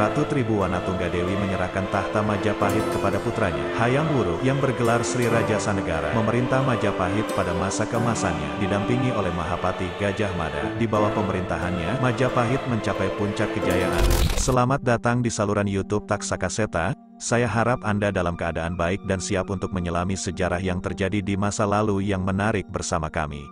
Ratu Tribhuwana Tunggadewi menyerahkan tahta Majapahit kepada putranya, Hayam Wuruk, yang bergelar Sri Raja Sanegara, memerintah Majapahit pada masa keemasannya, didampingi oleh Mahapati Gajah Mada. Di bawah pemerintahannya, Majapahit mencapai puncak kejayaan. Selamat datang di saluran YouTube Taksakaseta. Saya harap Anda dalam keadaan baik dan siap untuk menyelami sejarah yang terjadi di masa lalu yang menarik bersama kami.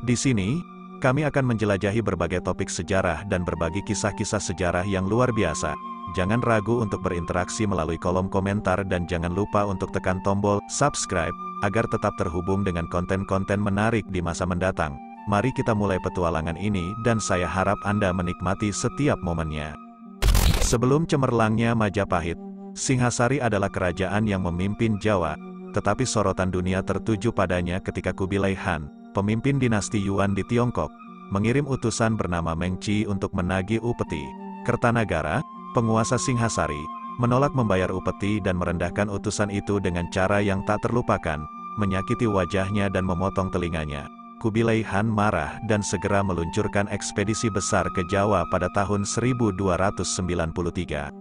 Di sini, kami akan menjelajahi berbagai topik sejarah dan berbagi kisah-kisah sejarah yang luar biasa. Jangan ragu untuk berinteraksi melalui kolom komentar dan jangan lupa untuk tekan tombol subscribe, agar tetap terhubung dengan konten-konten menarik di masa mendatang. Mari kita mulai petualangan ini dan saya harap Anda menikmati setiap momennya. Sebelum cemerlangnya Majapahit, Singhasari adalah kerajaan yang memimpin Jawa, tetapi sorotan dunia tertuju padanya ketika Kubilai Han, pemimpin dinasti Yuan di Tiongkok, mengirim utusan bernama Meng Qi untuk menagih upeti. Kertanagara, penguasa Singhasari, menolak membayar upeti dan merendahkan utusan itu dengan cara yang tak terlupakan, menyakiti wajahnya dan memotong telinganya. Kubilai Han marah dan segera meluncurkan ekspedisi besar ke Jawa pada tahun 1293.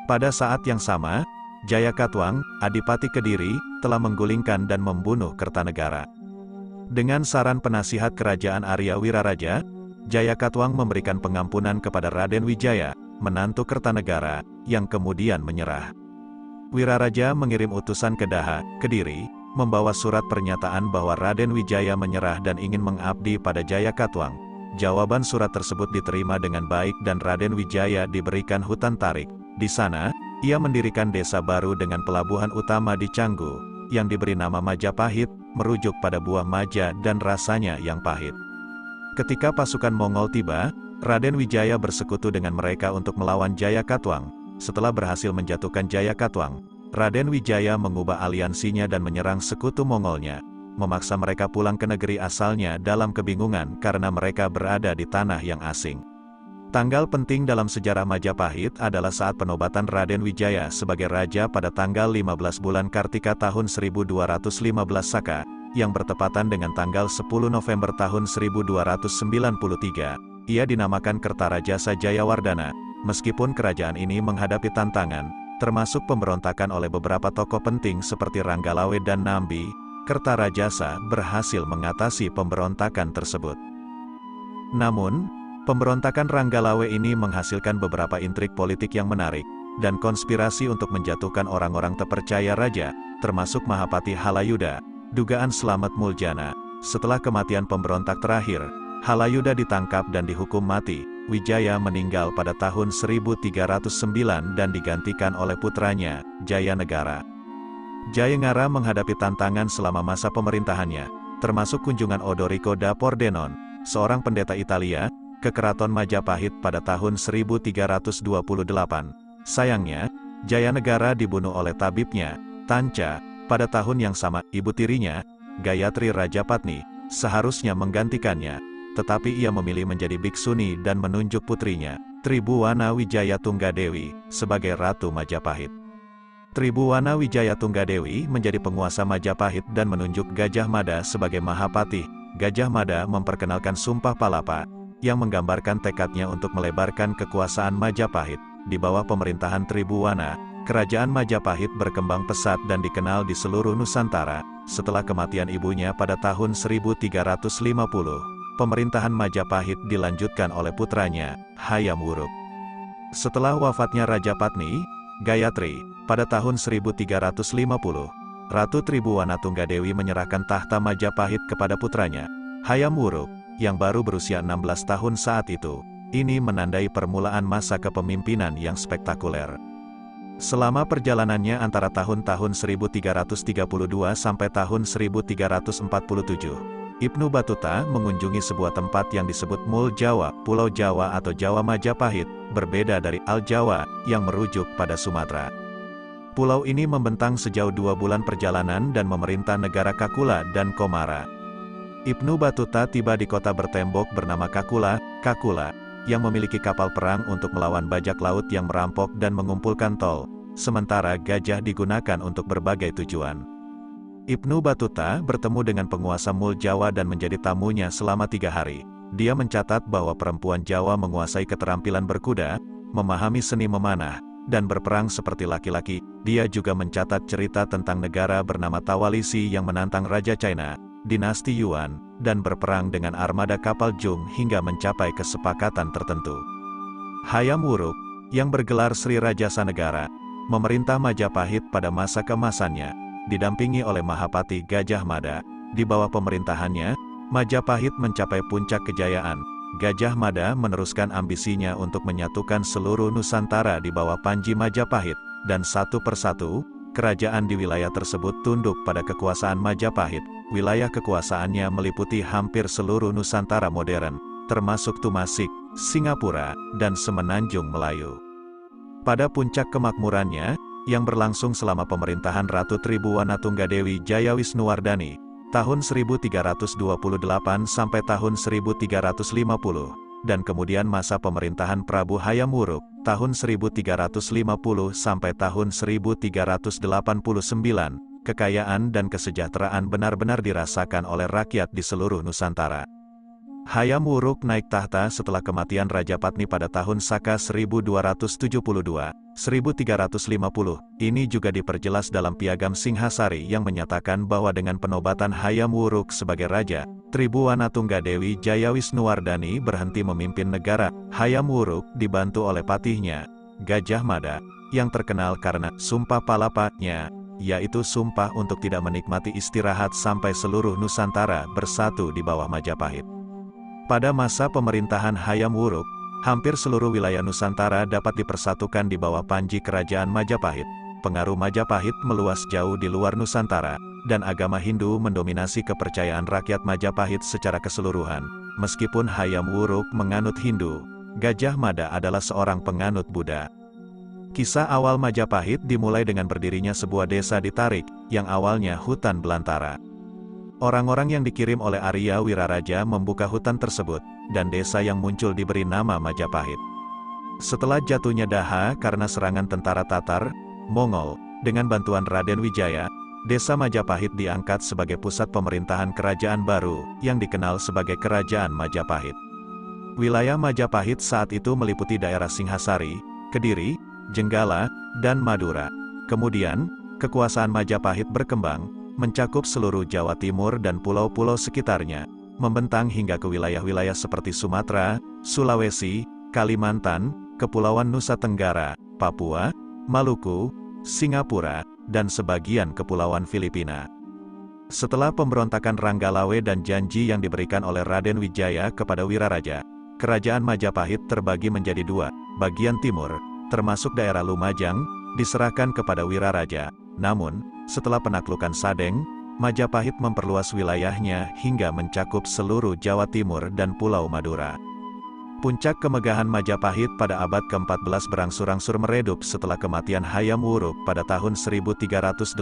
Pada saat yang sama, Jayakatwang, Adipati Kediri, telah menggulingkan dan membunuh Kertanegara. Dengan saran penasihat kerajaan Arya Wiraraja, Jayakatwang memberikan pengampunan kepada Raden Wijaya, menantu Kertanegara, yang kemudian menyerah. Wiraraja mengirim utusan ke Daha, Kediri, membawa surat pernyataan bahwa Raden Wijaya menyerah dan ingin mengabdi pada Jayakatwang. Jawaban surat tersebut diterima dengan baik dan Raden Wijaya diberikan hutan tarik. Di sana, ia mendirikan desa baru dengan pelabuhan utama di Canggu, yang diberi nama Majapahit, merujuk pada buah maja dan rasanya yang pahit. Ketika pasukan Mongol tiba, Raden Wijaya bersekutu dengan mereka untuk melawan Jayakatwang. Setelah berhasil menjatuhkan Jayakatwang, Raden Wijaya mengubah aliansinya dan menyerang sekutu Mongolnya, memaksa mereka pulang ke negeri asalnya dalam kebingungan karena mereka berada di tanah yang asing. Tanggal penting dalam sejarah Majapahit adalah saat penobatan Raden Wijaya sebagai raja pada tanggal 15 bulan Kartika tahun 1215 Saka, yang bertepatan dengan tanggal 10 November tahun 1293. Ia dinamakan Kertarajasa Jayawardhana, meskipun kerajaan ini menghadapi tantangan, termasuk pemberontakan oleh beberapa tokoh penting seperti Ranggalawe dan Nambi. Kertarajasa berhasil mengatasi pemberontakan tersebut. Namun, pemberontakan Ranggalawe ini menghasilkan beberapa intrik politik yang menarik, dan konspirasi untuk menjatuhkan orang-orang terpercaya raja, termasuk Mahapati Halayuda. Dugaan selamat Muljana. Setelah kematian pemberontak terakhir, Halayuda ditangkap dan dihukum mati. Wijaya meninggal pada tahun 1309 dan digantikan oleh putranya, Jayanegara. Jayanegara menghadapi tantangan selama masa pemerintahannya, termasuk kunjungan Odorico da Pordenone, seorang pendeta Italia, ke Keraton Majapahit pada tahun 1328. Sayangnya, Jayanegara dibunuh oleh tabibnya, Tanca. Pada tahun yang sama, ibu tirinya, Gayatri Rajapatni, seharusnya menggantikannya, tetapi ia memilih menjadi biksuni dan menunjuk putrinya, Tribhuwana Wijaya Tunggadewi, sebagai Ratu Majapahit. Tribhuwana Wijaya Tunggadewi menjadi penguasa Majapahit dan menunjuk Gajah Mada sebagai Mahapati. Gajah Mada memperkenalkan Sumpah Palapa, yang menggambarkan tekadnya untuk melebarkan kekuasaan Majapahit. Di bawah pemerintahan Tribhuwana, kerajaan Majapahit berkembang pesat dan dikenal di seluruh Nusantara. Setelah kematian ibunya pada tahun 1350, pemerintahan Majapahit dilanjutkan oleh putranya, Hayam Wuruk. Setelah wafatnya Rajapatni, Gayatri, pada tahun 1350, Ratu Tribhuwana Tunggadewi menyerahkan tahta Majapahit kepada putranya, Hayam Wuruk, yang baru berusia 16 tahun saat itu. Ini menandai permulaan masa kepemimpinan yang spektakuler. Selama perjalanannya antara tahun-tahun 1332 sampai tahun 1347, Ibnu Battuta mengunjungi sebuah tempat yang disebut Mul Jawa, Pulau Jawa atau Jawa Majapahit, berbeda dari Al Jawa, yang merujuk pada Sumatera. Pulau ini membentang sejauh 2 bulan perjalanan dan memerintah negara Kakula dan Komara. Ibnu Battuta tiba di kota bertembok bernama Kakula, yang memiliki kapal perang untuk melawan bajak laut yang merampok dan mengumpulkan tol, sementara gajah digunakan untuk berbagai tujuan. Ibnu Battuta bertemu dengan penguasa Mul Jawa dan menjadi tamunya selama 3 hari. Dia mencatat bahwa perempuan Jawa menguasai keterampilan berkuda, memahami seni memanah, dan berperang seperti laki-laki. Dia juga mencatat cerita tentang negara bernama Tawalisi yang menantang Raja China, dinasti Yuan, dan berperang dengan armada kapal Jung hingga mencapai kesepakatan tertentu. Hayam Wuruk, yang bergelar Sri Rajasa Negara, memerintah Majapahit pada masa keemasannya, didampingi oleh Mahapati Gajah Mada. Di bawah pemerintahannya, Majapahit mencapai puncak kejayaan. Gajah Mada meneruskan ambisinya untuk menyatukan seluruh Nusantara di bawah Panji Majapahit, dan satu persatu, kerajaan di wilayah tersebut tunduk pada kekuasaan Majapahit. Wilayah kekuasaannya meliputi hampir seluruh Nusantara modern, termasuk Tumasik, Singapura, dan Semenanjung Melayu. Pada puncak kemakmurannya, yang berlangsung selama pemerintahan Ratu Tribuwanatunggadewi Jayawisnuwardani, tahun 1328 sampai tahun 1350, dan kemudian masa pemerintahan Prabu Hayam Wuruk, tahun 1350 sampai tahun 1389, kekayaan dan kesejahteraan benar-benar dirasakan oleh rakyat di seluruh Nusantara. Hayam Wuruk naik tahta setelah kematian Raja Patni pada tahun Saka 1272, 1350. Ini juga diperjelas dalam Piagam Singhasari yang menyatakan bahwa dengan penobatan Hayam Wuruk sebagai raja, Tribuwanatunggadewi Jayawisnuwardani berhenti memimpin negara. Hayam Wuruk dibantu oleh patihnya, Gajah Mada, yang terkenal karena Sumpah Palapa-nya, yaitu sumpah untuk tidak menikmati istirahat sampai seluruh Nusantara bersatu di bawah Majapahit. Pada masa pemerintahan Hayam Wuruk, hampir seluruh wilayah Nusantara dapat dipersatukan di bawah panji kerajaan Majapahit. Pengaruh Majapahit meluas jauh di luar Nusantara, dan agama Hindu mendominasi kepercayaan rakyat Majapahit secara keseluruhan. Meskipun Hayam Wuruk menganut Hindu, Gajah Mada adalah seorang penganut Buddha. Kisah awal Majapahit dimulai dengan berdirinya sebuah desa di Tarik, yang awalnya hutan belantara. Orang-orang yang dikirim oleh Arya Wiraraja membuka hutan tersebut, dan desa yang muncul diberi nama Majapahit. Setelah jatuhnya Daha karena serangan tentara Tatar, Mongol, dengan bantuan Raden Wijaya, desa Majapahit diangkat sebagai pusat pemerintahan kerajaan baru, yang dikenal sebagai Kerajaan Majapahit. Wilayah Majapahit saat itu meliputi daerah Singhasari, Kediri, Jenggala, dan Madura. Kemudian, kekuasaan Majapahit berkembang, mencakup seluruh Jawa Timur dan pulau-pulau sekitarnya, membentang hingga ke wilayah-wilayah seperti Sumatera, Sulawesi, Kalimantan, Kepulauan Nusa Tenggara, Papua, Maluku, Singapura, dan sebagian kepulauan Filipina. Setelah pemberontakan Ranggalawe dan janji yang diberikan oleh Raden Wijaya kepada Wiraraja, Kerajaan Majapahit terbagi menjadi dua. Bagian timur, termasuk daerah Lumajang, diserahkan kepada Wiraraja. Namun, setelah penaklukan Sadeng, Majapahit memperluas wilayahnya hingga mencakup seluruh Jawa Timur dan Pulau Madura. Puncak kemegahan Majapahit pada abad ke-14 berangsur-angsur meredup setelah kematian Hayam Wuruk pada tahun 1389.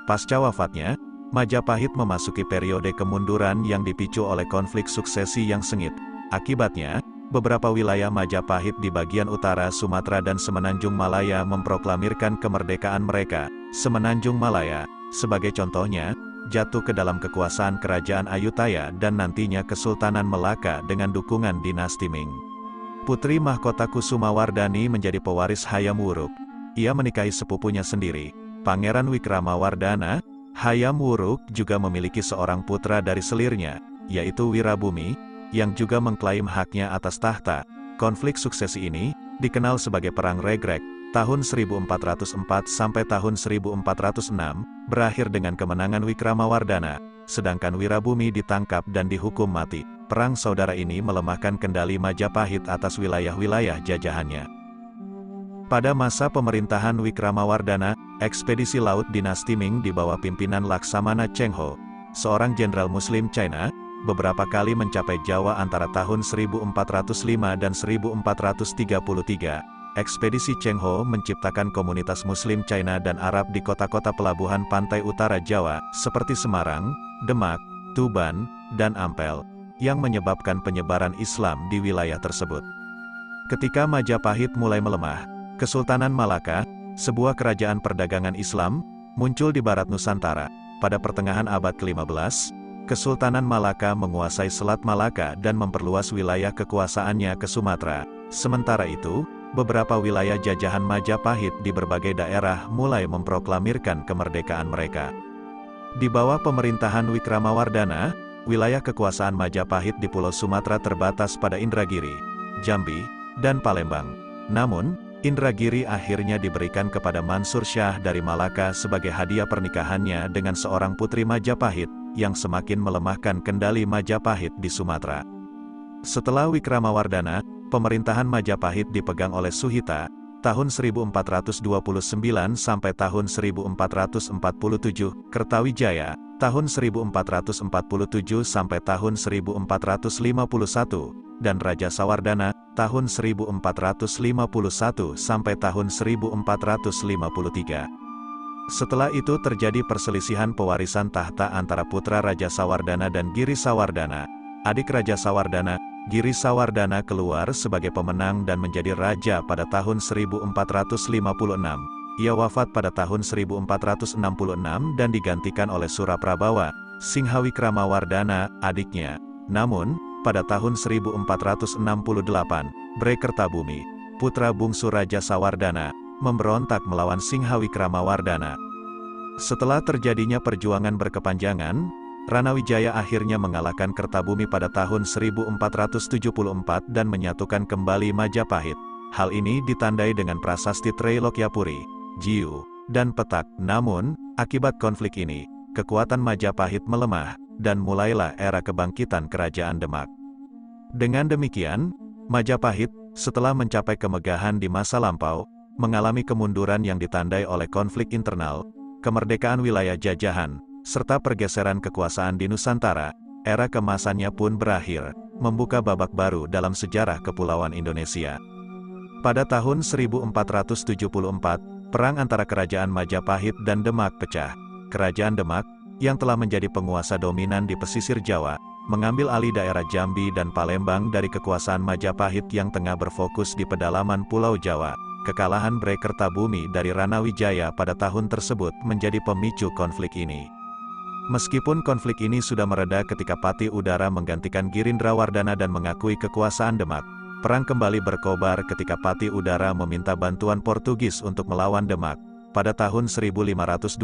Pasca wafatnya, Majapahit memasuki periode kemunduran yang dipicu oleh konflik suksesi yang sengit. Akibatnya, beberapa wilayah Majapahit di bagian utara Sumatera dan Semenanjung Malaya memproklamirkan kemerdekaan mereka. Semenanjung Malaya, sebagai contohnya, jatuh ke dalam kekuasaan Kerajaan Ayutthaya dan nantinya Kesultanan Melaka dengan dukungan dinasti Ming. Putri Mahkota Kusumawardhani menjadi pewaris Hayam Wuruk. Ia menikahi sepupunya sendiri, Pangeran Wikramawardhana. Hayam Wuruk juga memiliki seorang putra dari selirnya, yaitu Wirabumi, yang juga mengklaim haknya atas tahta. Konflik suksesi ini dikenal sebagai Perang Regrek, tahun 1404 sampai tahun 1406, berakhir dengan kemenangan Wikramawardhana, sedangkan Wirabumi ditangkap dan dihukum mati. Perang saudara ini melemahkan kendali Majapahit atas wilayah-wilayah jajahannya. Pada masa pemerintahan Wikramawardhana, ekspedisi laut dinasti Ming di bawah pimpinan Laksamana Cheng Ho, seorang jenderal Muslim China, beberapa kali mencapai Jawa antara tahun 1405 dan 1433. Ekspedisi Cheng Ho menciptakan komunitas Muslim China dan Arab di kota-kota pelabuhan pantai utara Jawa, seperti Semarang, Demak, Tuban, dan Ampel, yang menyebabkan penyebaran Islam di wilayah tersebut. Ketika Majapahit mulai melemah, Kesultanan Malaka, sebuah kerajaan perdagangan Islam, muncul di barat Nusantara. Pada pertengahan abad ke-15, Kesultanan Malaka menguasai Selat Malaka dan memperluas wilayah kekuasaannya ke Sumatera, Sementara itu, beberapa wilayah jajahan Majapahit di berbagai daerah mulai memproklamirkan kemerdekaan mereka. Di bawah pemerintahan Wikramawardhana, wilayah kekuasaan Majapahit di Pulau Sumatera terbatas pada Indragiri, Jambi, dan Palembang. Namun, Indragiri akhirnya diberikan kepada Mansur Shah dari Malaka sebagai hadiah pernikahannya dengan seorang putri Majapahit, yang semakin melemahkan kendali Majapahit di Sumatera. Setelah Wikramawardhana, pemerintahan Majapahit dipegang oleh Suhita, tahun 1429 sampai tahun 1447, Kertawijaya, tahun 1447 sampai tahun 1451, dan Raja Sawardhana, tahun 1451 sampai tahun 1453. Setelah itu terjadi perselisihan pewarisan tahta antara putra Raja Sawardhana dan Giri Sawardhana. Adik Raja Sawardhana, Giri Sawardhana keluar sebagai pemenang dan menjadi raja pada tahun 1456. Ia wafat pada tahun 1466 dan digantikan oleh Suraprabawa, Singhawikramawardhana, adiknya. Namun, pada tahun 1468, Brekertabumi, putra bungsu Raja Sawardhana, memberontak melawan Singhawikramawardhana. Setelah terjadinya perjuangan berkepanjangan, Ranawijaya akhirnya mengalahkan Kertabumi pada tahun 1474 dan menyatukan kembali Majapahit. Hal ini ditandai dengan prasasti Trailokyapuri, Jiu, dan Petak. Namun, akibat konflik ini, kekuatan Majapahit melemah, dan mulailah era kebangkitan Kerajaan Demak. Dengan demikian, Majapahit, setelah mencapai kemegahan di masa lampau, mengalami kemunduran yang ditandai oleh konflik internal, kemerdekaan wilayah jajahan, serta pergeseran kekuasaan di Nusantara. Era keemasannya pun berakhir, membuka babak baru dalam sejarah kepulauan Indonesia. Pada tahun 1474, perang antara Kerajaan Majapahit dan Demak pecah. Kerajaan Demak, yang telah menjadi penguasa dominan di pesisir Jawa, mengambil alih daerah Jambi dan Palembang dari kekuasaan Majapahit yang tengah berfokus di pedalaman Pulau Jawa. Kekalahan Brekertabumi dari Ranawijaya pada tahun tersebut menjadi pemicu konflik ini. Meskipun konflik ini sudah mereda ketika Patih Udara menggantikan Girindrawardhana dan mengakui kekuasaan Demak, perang kembali berkobar ketika Patih Udara meminta bantuan Portugis untuk melawan Demak. Pada tahun 1527,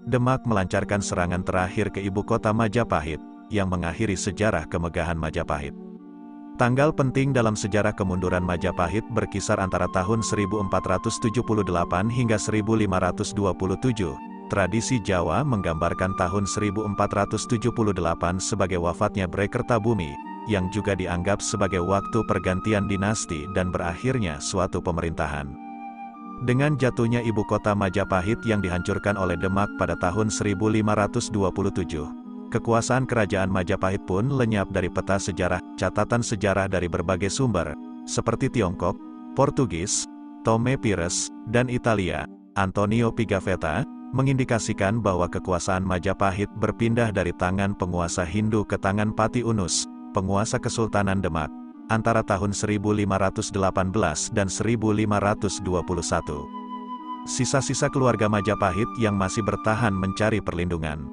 Demak melancarkan serangan terakhir ke ibu kota Majapahit, yang mengakhiri sejarah kemegahan Majapahit. Tanggal penting dalam sejarah kemunduran Majapahit berkisar antara tahun 1478 hingga 1527. Tradisi Jawa menggambarkan tahun 1478 sebagai wafatnya Brekertabumi, yang juga dianggap sebagai waktu pergantian dinasti dan berakhirnya suatu pemerintahan. Dengan jatuhnya ibu kota Majapahit yang dihancurkan oleh Demak pada tahun 1527, kekuasaan kerajaan Majapahit pun lenyap dari peta sejarah. Catatan sejarah dari berbagai sumber, seperti Tiongkok, Portugis, Tome Pires, dan Italia, Antonio Pigafetta, mengindikasikan bahwa kekuasaan Majapahit berpindah dari tangan penguasa Hindu ke tangan Patih Unus, penguasa Kesultanan Demak, antara tahun 1518 dan 1521. Sisa-sisa keluarga Majapahit yang masih bertahan mencari perlindungan.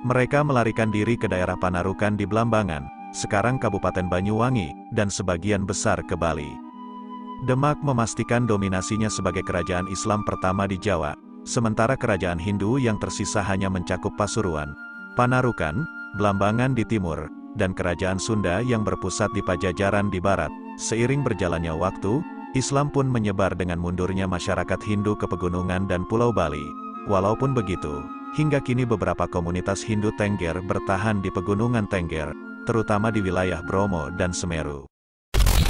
Mereka melarikan diri ke daerah Panarukan di Blambangan, sekarang Kabupaten Banyuwangi, dan sebagian besar ke Bali. Demak memastikan dominasinya sebagai kerajaan Islam pertama di Jawa, sementara kerajaan Hindu yang tersisa hanya mencakup Pasuruan, Panarukan, Blambangan di timur, dan kerajaan Sunda yang berpusat di Pajajaran di barat. Seiring berjalannya waktu, Islam pun menyebar dengan mundurnya masyarakat Hindu ke pegunungan dan Pulau Bali. Walaupun begitu, hingga kini beberapa komunitas Hindu Tengger bertahan di pegunungan Tengger, terutama di wilayah Bromo dan Semeru.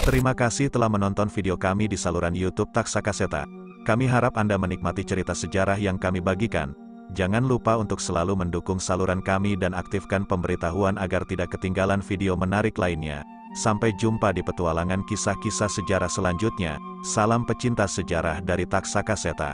Terima kasih telah menonton video kami di saluran YouTube Taksakaseta. Kami harap Anda menikmati cerita sejarah yang kami bagikan. Jangan lupa untuk selalu mendukung saluran kami dan aktifkan pemberitahuan agar tidak ketinggalan video menarik lainnya. Sampai jumpa di petualangan kisah-kisah sejarah selanjutnya. Salam pecinta sejarah dari Taksakaseta.